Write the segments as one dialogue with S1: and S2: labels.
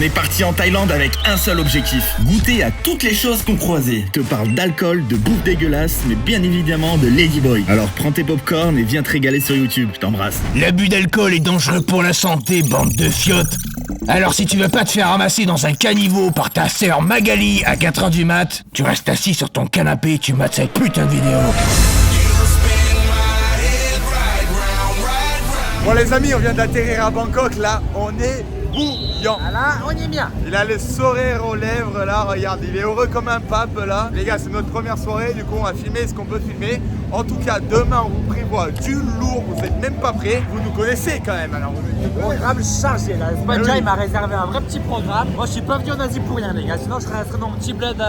S1: est parti en Thaïlande avec un seul objectif, goûter à toutes les choses qu'on croisait. Je te parle d'alcool, de bouffe dégueulasse, mais bien évidemment de Ladyboy. Alors prends tes popcorn et viens te régaler sur YouTube, je t'embrasse.
S2: L'abus d'alcool est dangereux pour la santé, bande de fiottes. Alors si tu veux pas te faire ramasser dans un caniveau par ta sœur Magali à 4h du mat, tu restes assis sur ton canapé et tu mates cette putain de vidéo.
S3: Bon les amis, on vient d'atterrir à Bangkok, là, on est bouillant.
S4: Ah là, on y est bien.
S3: Il a le sourire aux lèvres là, regarde, il est heureux comme un pape là. Les gars, c'est notre première soirée, du coup on va filmer ce qu'on peut filmer. En tout cas, demain on vous prévoit du lourd, vous êtes même pas prêts. Vous nous connaissez quand même, alors
S4: Le programme chargé là. Spadja, il m'a réservé un vrai petit programme. Moi, je suis pas venu en Asie pour rien, les gars. Sinon, je serais resté dans mon petit bled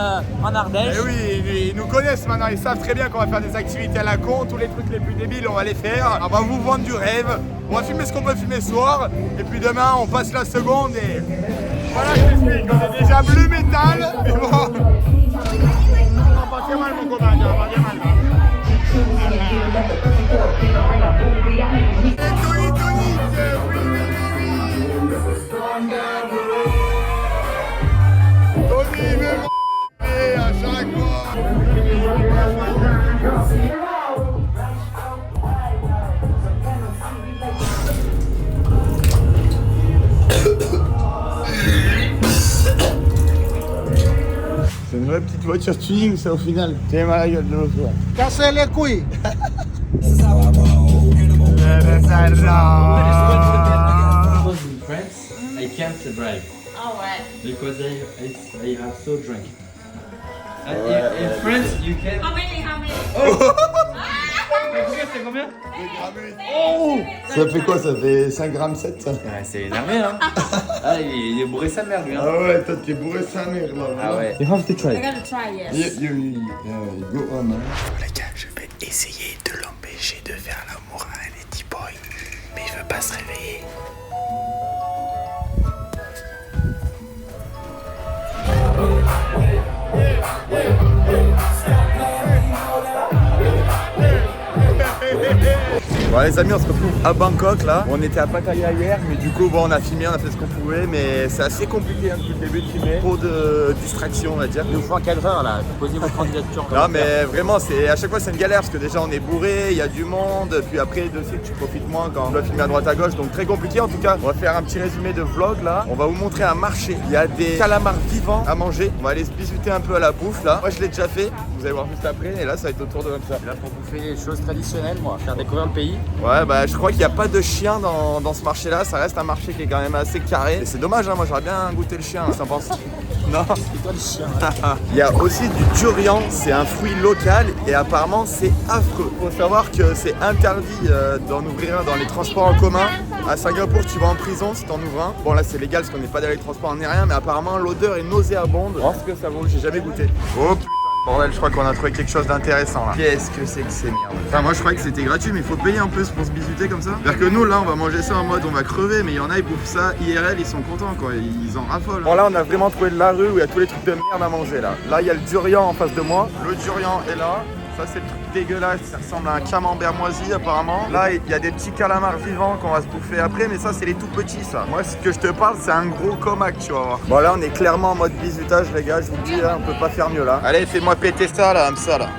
S4: en Ardèche.
S3: Eh oui, ils nous connaissent maintenant, ils savent très bien qu'on va faire des activités à la con, tous les trucs les plus débiles, on va les faire. On va vous vendre du rêve. On va filmer ce qu'on peut filmer ce soir. Et puis demain, on passe la seconde et... Voilà, je t'explique, on est déjà bleu métal, mais bon... On va pas faire mal, mon copain, on va pas faire mal. Et tonique, oui. Tony veut m'enlever à chaque fois. C'est une vraie petite voiture tuning ça au final. T'es ma gueule de l'autre fois.
S4: Cassez les couilles.
S5: France, I can't drive.
S6: Oh ouais.
S5: Because I have so drunk. In France, you can.
S6: How many?
S5: C'est combien?
S3: Oh, ça fait quoi? Ça fait 5 grammes 7 ça?
S5: C'est énervé hein. Ah, il est bourré sa mère lui hein.
S3: Ah ouais, toi t'es bourré sa mère là.
S5: Ah ouais.
S3: You have to
S6: I
S3: try.
S6: gotta try, yes.
S3: You go on. Hein.
S2: Les gars, je vais essayer de l'empêcher de faire l'amour à Ladyboy, mais il veut pas se réveiller.
S3: Bon les amis, on se retrouve à Bangkok là. On était à Pattaya hier, mais du coup bon, on a filmé, on a fait ce qu'on pouvait, mais c'est assez compliqué hein, depuis le début de filmer. Trop de distractions on va dire.
S4: Il nous faut un cadreur là. Posez votre candidature.
S3: Non mais vraiment, à chaque fois c'est une galère parce que déjà on est bourré, il y a du monde, puis après tu profites moins quand on doit filmer à droite à gauche, donc très compliqué en tout cas. On va faire un petit résumé de vlog là. On va vous montrer un marché. Il y a des calamars vivants à manger. On va aller se bisuter un peu à la bouffe là. Moi je l'ai déjà fait, vous allez voir juste après, et là ça va être autour de comme ça.
S4: Là, pour bouffer les choses traditionnelles, moi. Faire découvrir le pays.
S3: Ouais bah je crois qu'il n'y a pas de chien dans ce marché là, ça reste un marché qui est quand même assez carré. Et c'est dommage hein, moi j'aurais bien goûté le chien, ça pense. Non.
S4: C'est toi le chien.
S3: Il y a aussi du durian, c'est un fruit local et apparemment c'est affreux. Faut savoir que c'est interdit d'en ouvrir un dans les transports en commun. À Singapour tu vas en prison si t'en ouvres un. Bon là c'est légal parce qu'on n'est pas dans les transports ni rien, mais apparemment l'odeur est nauséabonde. Oh ce que ça vaut, j'ai jamais goûté. Oh putain. Bordel, je crois qu'on a trouvé quelque chose d'intéressant là. Qu'est-ce que c'est que ces merdes? Enfin, moi je croyais que c'était gratuit, mais il faut payer en plus pour se bisuter comme ça. C'est-à-dire que nous là, on va manger ça en mode on va crever, mais il y en a, ils bouffent ça IRL, ils sont contents quoi, ils en raffolent. Bon, là, on a vraiment trouvé de la rue où il y a tous les trucs de merde à manger là. Là, il y a le durian en face de moi. Le durian est là. Ça c'est le truc dégueulasse, ça ressemble à un camembert moisi apparemment. Là il y a des petits calamars vivants qu'on va se bouffer après, mais ça c'est les tout petits ça. Moi ce que je te parle c'est un gros comac tu vas voir. Bon là on est clairement en mode bisutage les gars, je vous le dis hein, on peut pas faire mieux là. Allez fais-moi péter ça là, comme ça là.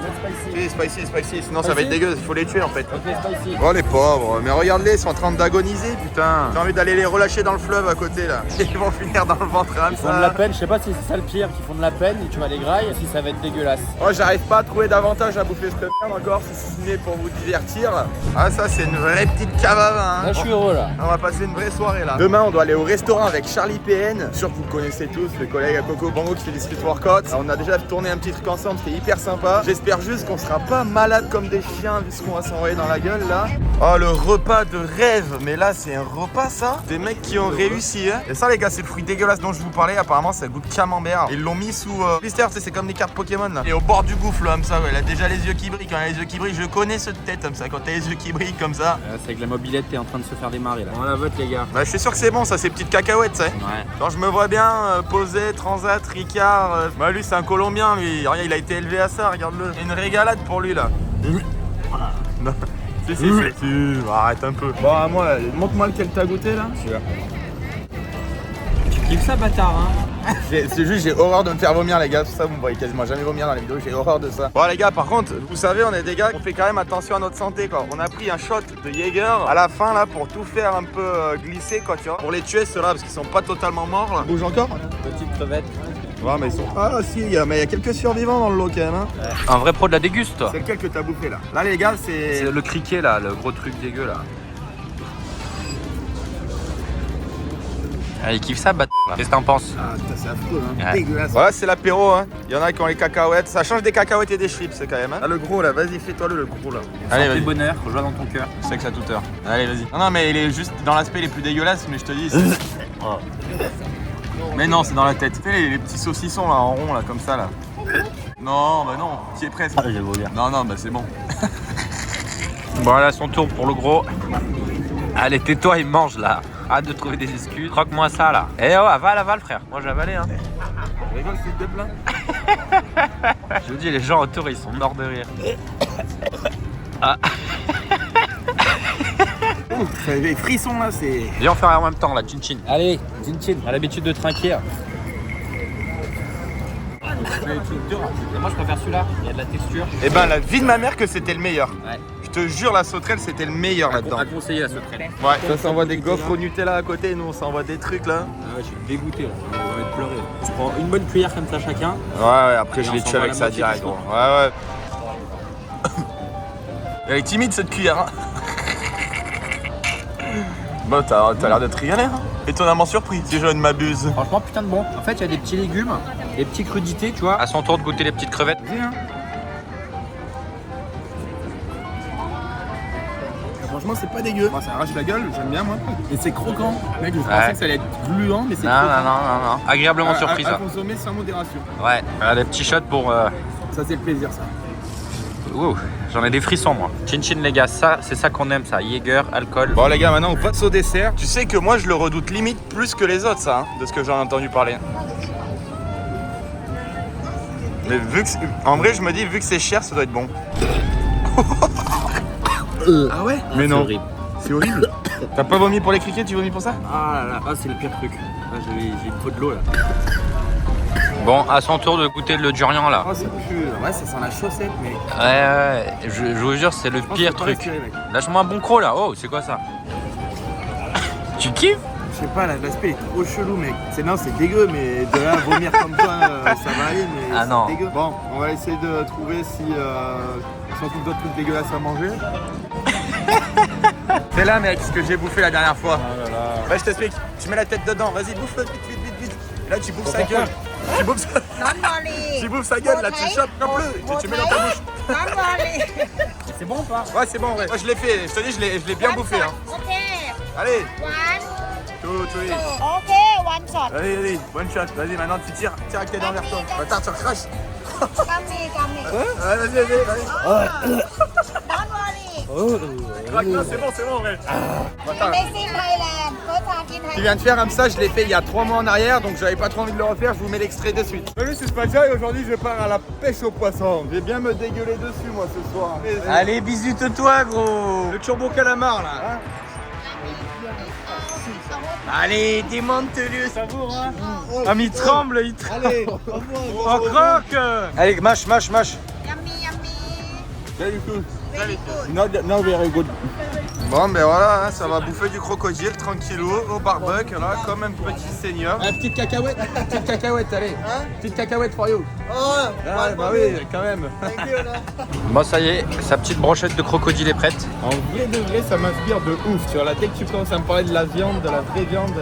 S3: Spicy, sinon ça va être dégueu, il faut les tuer en fait.
S4: Ok, spicy.
S3: Oh les pauvres, mais regarde-les, ils sont en train d'agoniser putain. J'ai envie d'aller les relâcher dans le fleuve à côté là. Ils vont finir dans le ventre comme
S4: Ils font de la peine, je sais pas si c'est ça le pire, qu'ils font de la peine et tu vas les grailles, si ça va être dégueulasse.
S3: Oh j'arrive pas à trouver davantage à bouffer cette merde encore, si ce n'est pour vous divertir. Ah ça c'est une vraie petite cave à vin hein.
S4: Là, je suis heureux là.
S3: On va passer une vraie soirée là. Demain on doit aller au restaurant avec Charlie PN. Sûr que vous le connaissez tous, le collègue à Coco Bango qui fait des street workouts. On a déjà tourné un petit truc ensemble, c'était hyper sympa. J'espère juste qu'on sera pas malade comme des chiens vu ce qu'on va s'envoyer dans la gueule là. Oh le repas de rêve, mais là c'est un repas ça. Des mecs qui ont réussi hein. Et ça les gars c'est le fruit dégueulasse dont je vous parlais, apparemment ça goûte camembert. Ils l'ont mis sous blister, c'est comme des cartes Pokémon là. Et au bord du gouffre là comme ça, ouais. Il a déjà les yeux qui brillent, quand il a les yeux qui brillent, je connais ce tête comme ça, quand t'as les yeux qui brillent comme ça.
S4: C'est avec la mobilette, t'es en train de se faire démarrer là. On la vote les gars.
S3: Bah je suis sûr que c'est bon ça, ces petites cacahuètes tu sais.
S4: Ouais.
S3: Genre je me vois bien poser, Transat, Ricard. Bah lui c'est un Colombien lui, regarde il a été élevé à ça, regarde-le. Une régalade pour lui là. Non. Si, arrête un peu. Bon à moi, montre-moi lequel t'as goûté là.
S4: Celui-là. kiffe ça, bâtard, hein.
S3: C'est juste, j'ai horreur de me faire vomir, les gars. C'est ça, vous me voyez quasiment jamais vomir dans les vidéos. J'ai horreur de ça. Bon, les gars, par contre, vous savez, on est des gars, on fait quand même attention à notre santé, quoi. On a pris un shot de Jäger à la fin, là, pour tout faire un peu glisser, quoi, tu vois. Pour les tuer, ceux-là, parce qu'ils sont pas totalement morts, là. Bouge encore.
S4: Petite crevette.
S3: Ouais, mais ils sont. Ah, si, mais il y a quelques survivants dans le lot, quand même, hein.
S5: Un vrai pro de la déguste, toi.
S3: C'est lequel que t'as bouffé, là? Là, les gars, c'est.
S5: C'est le criquet, là, le gros truc dégueu, là. Ah, il kiffe ça, bâtard. Qu'est-ce que t'en penses?
S3: Ah, putain, c'est affreux, hein.
S5: Ouais.
S3: Dégueulasse. Voilà, c'est l'apéro, hein. Il y en a qui ont les cacahuètes. Ça change des cacahuètes et des chips, c'est quand même, hein. Ah, le gros, là, vas-y, fais-toi le gros, là.
S5: Allez,
S4: Santé,
S5: vas-y.
S4: bonheur, rejoins dans ton cœur.
S5: Sexe à toute heure.
S3: Allez, vas-y. Non, mais il est juste dans l'aspect les plus dégueulasses, mais je te dis. Oh. Mais non, c'est dans la tête. Tu sais, les petits saucissons, là, en rond, là, comme ça, là. Non, bah non, tu es presque.
S5: Je vais vous dire.
S3: Non, non, bah c'est bon.
S5: Bon, là, son tour pour le gros. Allez, tais-toi et mange, là. Hâte de trouver des excuses. Croque-moi ça, là. Eh oh, avale, frère. Moi, j'ai avalé, hein.
S3: Rigole, s'il te plaît.
S5: Je vous dis, les gens autour, ils sont morts de rire. Ah.
S3: Ça a des frissons, là, c'est.
S5: Viens, on fait en même temps, là, chin-chin.
S4: Allez, Chin-Chin, on a l'habitude de trinquer. Moi je préfère celui-là, il y a de la texture.
S3: Eh ben, la vie de ma mère que c'était le meilleur.
S4: Ouais.
S3: Je te jure, la sauterelle, c'était le meilleur là-dedans.
S4: À conseiller la sauterelle.
S3: Ouais, ça s'envoie des gaufres au Nutella à côté, nous on s'envoie des trucs là.
S4: Ah ouais, je suis dégoûté là, j'ai envie de pleurer. Je prends une bonne cuillère comme ça chacun.
S3: Ouais, après
S4: Et
S3: je
S4: on
S3: les
S4: s'en
S3: tue
S4: va
S3: avec
S4: la
S3: ça
S4: moitié
S3: direct,
S4: du
S3: gros.
S4: soir.
S3: Ouais. Elle est timide cette cuillère, hein. Bon, t'as l'air d'être régalé, hein. Étonnamment surpris, si je ne m'abuse.
S4: Franchement putain de bon. En fait il y a des petits légumes, des petites crudités, tu vois.
S5: À son tour de goûter les petites crevettes.
S3: Vas-y, hein. Franchement, c'est pas dégueu. Moi, ça arrache la gueule, j'aime bien, moi. Et c'est croquant. Mec, je pensais que ça allait être gluant, mais c'est
S5: Non, non. Agréablement surpris,
S3: à
S5: ça.
S3: consommer sans modération.
S5: Ouais, des petits shots pour...
S3: Ça, c'est le plaisir, ça.
S5: Ouh, j'en ai des frissons, moi. Chin-chin, les gars, ça, c'est ça qu'on aime, ça. Jäger, alcool.
S3: Bon, les gars, maintenant, on passe au dessert. Tu sais que moi, je le redoute limite plus que les autres, ça, hein, de ce que j'en ai entendu parler. Mais vu que... En vrai, je me dis, vu que c'est cher, ça doit être bon. Ah ouais? Mais non.
S4: Horrible.
S3: C'est horrible. T'as pas vomi pour les criquets, tu vomis pour ça?
S4: Ah là là, ah, c'est le pire truc. Ah, j'ai une peau de l'eau là.
S5: Bon, à son tour de goûter le durian, là.
S3: Oh, c'est plus... Ouais, ça sent la chaussette, mec.
S5: Ouais, je vous jure, c'est le pire truc. Lâche-moi un bon croc, là. Oh, c'est quoi ça? Tu kiffes?
S3: Je sais pas, l'aspect est trop chelou, mec. Non, c'est dégueu, mais de là à vomir comme toi, ça va aller, mais
S5: Ah non.
S3: c'est dégueu. Bon, on va essayer de trouver si on trouve d'autres trucs dégueulasses à manger. C'est là, mec, ce que j'ai bouffé la dernière fois. Ouais, je t'explique. Tu mets la tête dedans, vas-y, bouffe-le, vite. Et là, tu bouffes sa gueule. Tu bouffes sa gueule, là, tu chopes, chope-le, tu mets dans ta bouche.
S4: C'est bon ou pas?
S3: Ouais, c'est bon, en vrai. Moi, je l'ai fait, je te dis, je l'ai bien bouffé, hein.
S6: Okay.
S3: Allez,
S6: 1,
S3: 2, 3.
S6: okay, one shot.
S3: Allez, one shot. Vas-y, maintenant, tu tires avec les dents vers toi. Attends, tu recraches.
S6: Come here.
S3: Ouais, vas-y.
S6: Don't worry.
S3: Craque, non, c'est bon, ouais. Attends.
S6: Amazing Thailand. First time in
S3: Tu
S6: Thailand.
S3: viens de faire comme ça, je l'ai fait il y a 3 mois en arrière, donc j'avais pas trop envie de le refaire, je vous mets l'extrait de suite. Salut, c'est Spadja et aujourd'hui je pars à la pêche aux poissons. Je vais bien me dégueuler dessus moi ce soir.
S5: Allez, bisous-toi, gros.
S3: Le turbo calamar là. Hein.
S5: Allez, démonte-le, savoure, hein. Ah, mais il tremble,
S3: Allez,
S5: On croque.
S3: allez, mâche.
S6: Yummy, yummy.
S3: Very good.
S6: Very good.
S3: No very good. Bon ben voilà, hein, ça va bouffer du crocodile tranquillou au barbecue là, comme un petit seigneur. Petite cacahuète, allez. Petite cacahuète for you. Ah bah oui, quand même.
S5: Bon, ça y est, sa petite brochette de crocodile est prête.
S3: En vrai de vrai, ça m'inspire de ouf. Tu vois, là, dès que tu commences à me parler de la viande, de la vraie viande,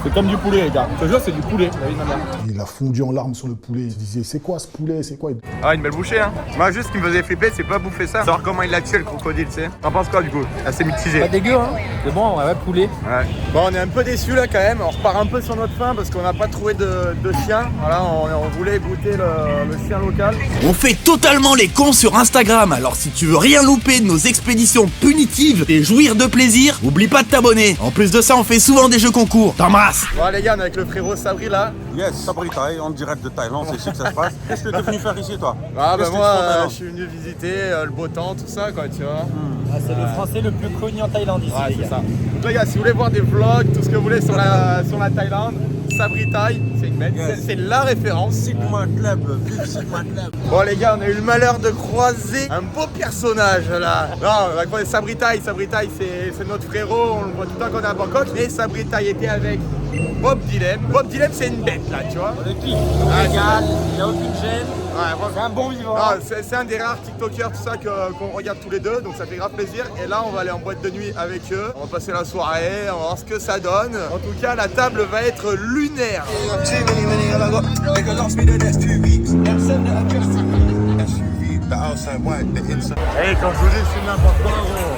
S3: c'est comme du poulet, les gars. Je te jure, c'est du poulet, la vie de ma mère.
S7: Il a fondu en larmes sur le poulet. Il se disait, c'est quoi ce poulet? C'est quoi?
S3: Ah, une belle bouchée, hein. Moi, juste ce qui me faisait flipper, c'est pas bouffer ça. Savoir comment il l'a tué, le crocodile, tu sais. T'en penses quoi, du coup? Assez mitigé.
S4: Pas dégueu hein. C'est bon, ouais, poulet.
S3: Ouais. Bon, on est un peu déçus là quand même. On repart un peu sur notre faim parce qu'on n'a pas trouvé de chien. Voilà, on voulait goûter le chien local.
S1: On fait totalement les cons sur Instagram, alors si tu veux rien louper de nos expéditions punitives et jouir de plaisir, oublie pas de t'abonner. En plus de ça, on fait souvent des jeux concours. T'embrasses.
S3: passe. Bon les gars, on est avec le frérot Sabri là.
S8: Yes, Sabri Thai, en direct de Thaïlande, c'est ici que ça se passe. Qu'est-ce que tu es venu faire ici toi?
S3: Ah bah
S8: Qu'est-ce que tu
S3: moi,
S8: fais en Thaïlande?
S3: je suis venu visiter le beau temps, tout ça quoi, tu vois.
S4: Ah, c'est le français le plus connu en Thaïlande ici.
S3: Ouais,
S4: les
S3: c'est
S4: gars.
S3: ça. Donc les gars, si vous voulez voir des vlogs, tout ce que vous voulez sur la Thaïlande, Sabri Thai, c'est une bête, c'est la référence.
S8: Sigma Club, vive Sigma Club.
S3: Bon les gars, on a eu le malheur de croiser un beau personnage là. Non, on a croisé Sabri Thai. Sabri Thai, c'est notre frérot, on le voit tout le temps qu'on est à Bangkok. Mais Sabri Thai était avec Bob Dylan. Bob Dylan, c'est une bête là, tu vois.
S4: On est qui? Légal, il n'y a aucune gêne.
S3: Ouais,
S4: C'est un bon vivant.
S3: non, c'est un des rares TikTokers, tout ça, qu'on regarde tous les deux, donc ça fait grave plaisir. Et là, on va aller en boîte de nuit avec eux. On va passer la soirée, on va voir ce que ça donne. En tout cas, la table va être lunaire.
S8: Hey, quand je vous dis, c'est n'importe quoi, gros.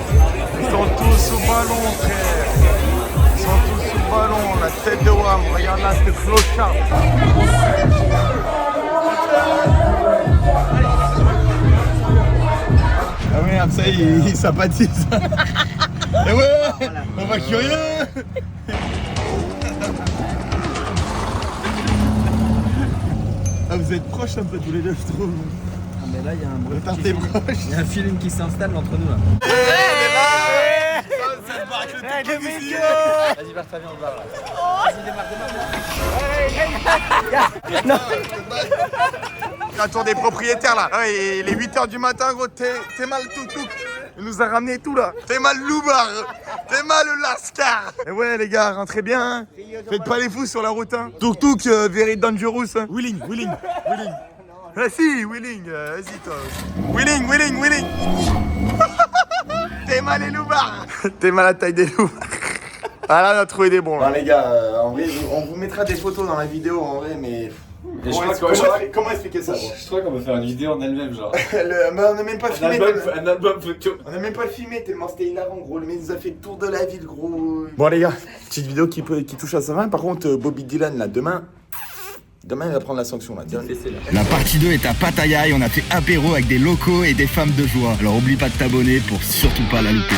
S8: Ils sont tous sous ballon, frère. Ils sont tous sous ballon, la tête de Wam. Regarde là, ce clochard.
S3: Ah merde, ça il sympathise. Et ouais, on va curieux. Ah, vous êtes proches un peu tous les deux, je trouve.
S4: Ah, mais là, il y a un bruit.
S3: Putain, t'es proche.
S4: Il y a un feeling qui s'installe entre nous là. Vas-y, Bertrand, viens, on se barre là. Vas-y, démarre.
S3: Un tour des propriétaires là. Ouais, il est 8h du matin, gros. T'es mal tout. Il nous a ramené tout là. T'es mal loubar. T'es mal le lascar. Et ouais, les gars, rentrez bien. Hein. Faites pas les fous sur la route. Hein. Tuk very dangerous. Hein. Willing. Ah si, Willing. Vas-y, toi. Willing. T'es mal les loubards. T'es mal à la taille des loups. Ah là, on a trouvé des bons. Là. Les gars, en vrai, on vous mettra des photos dans la vidéo en vrai, mais. Comment expliquer ça?
S9: Je crois qu'on va faire une vidéo en elle-même, genre.
S3: Mais on n'a même pas filmé.
S9: Un album photo.
S3: On n'a même pas filmé tellement c'était hilarant, gros. Le mec nous a fait le tour de la ville, gros. Bon, les gars, petite vidéo qui touche à sa fin. Par contre, Bobby Dylan, là, demain, il va prendre la sanction, là.
S1: La partie 2 est à Pattaya et on a fait apéro avec des locaux et des femmes de joie. Alors oublie pas de t'abonner pour surtout pas la louper.